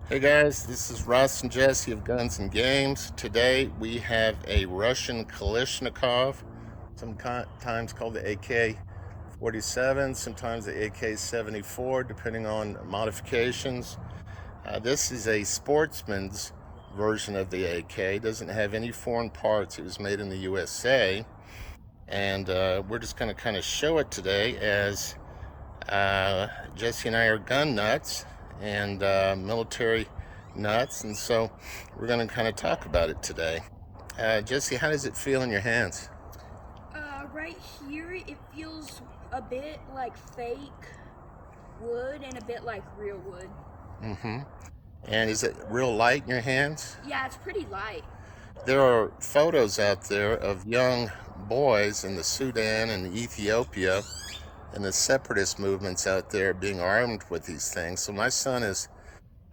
Hey guys, this is Russ and Jesse of Guns and Games. Today we have a Russian Kalashnikov, sometimes called the AK47, sometimes the AK74, depending on modifications. This is a sportsman's version of the AK. It doesn't have any foreign parts. It was made in the USA, and we're just going to kind of show it today as Jesse and I are gun nuts and military nuts, and so we're going to kind of talk about it today. Jesse, how does it feel in your hands? Right here, it feels a bit like fake wood and a bit like real wood. And is it real light in your hands? Yeah, it's pretty light. There are photos out there of young boys in the Sudan and Ethiopia and the separatist movements out there being armed with these things. So my son is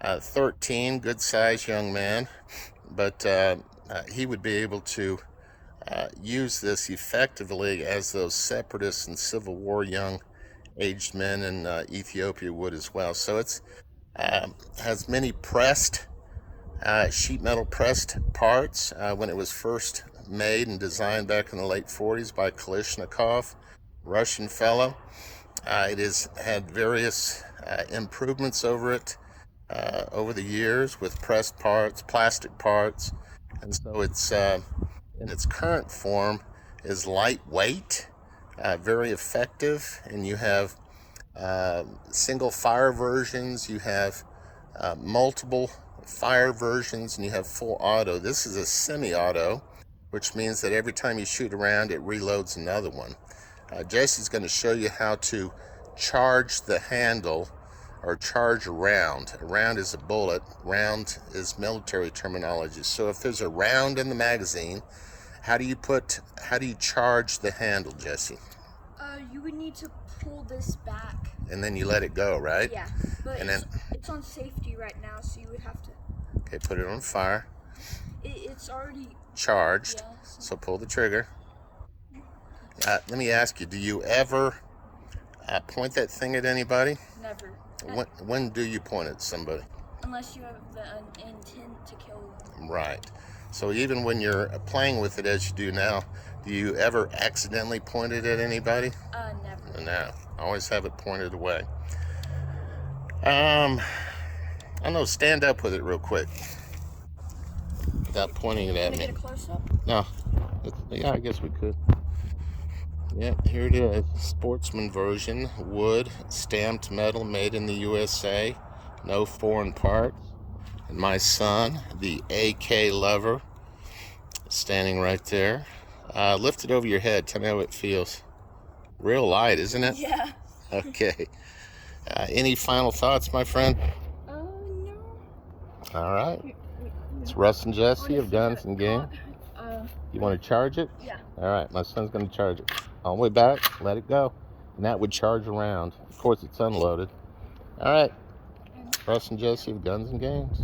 13, good sized young man, but he would be able to use this effectively as those separatists and Civil War young aged men in Ethiopia would as well. So it's has many pressed sheet metal pressed parts when it was first made and designed back in the late 40s by Kalashnikov, Russian fellow. It has had various improvements over it over the years with pressed parts, plastic parts, and so it's in its current form is lightweight, very effective, and you have single fire versions, you have multiple fire versions, and you have full auto. This is a semi-auto, which means that every time you shoot around, it reloads another one. Jesse's going to show you how to charge the handle or charge a round. A round is a bullet. Round is military terminology. So if there's a round in the magazine, how do you charge the handle, Jesse? You would need to pull this back. And then you let it go, right? Yeah, but and it's on safety right now, so you would have to. Okay, put it on fire. It's already charged. Yeah, so pull the trigger. Let me ask you, do you ever point that thing at anybody? Never. When do you point at somebody? Unless you have the intent to kill them. Right. So even when you're playing with it as you do now, do you ever accidentally point it at anybody? Never. No. Always have it pointed away. I don't know, stand up with it real quick. Without pointing it at me. Can I get a close-up? No. Yeah, I guess we could. Yeah, here it is. Sportsman version. Wood, stamped metal, made in the USA. No foreign parts. And my son, the AK lover, standing right there. Lift it over your head. Tell me how it feels. Real light, isn't it? Yeah. Okay. Any final thoughts, my friend? No. All right. It's Russ and Jesse of Guns and Games. You want to charge it? Yeah. All right, my son's going to charge it. All the way back, let it go. And that would charge around. Of course, it's unloaded. All right. Russ and Jesse of Guns and Games.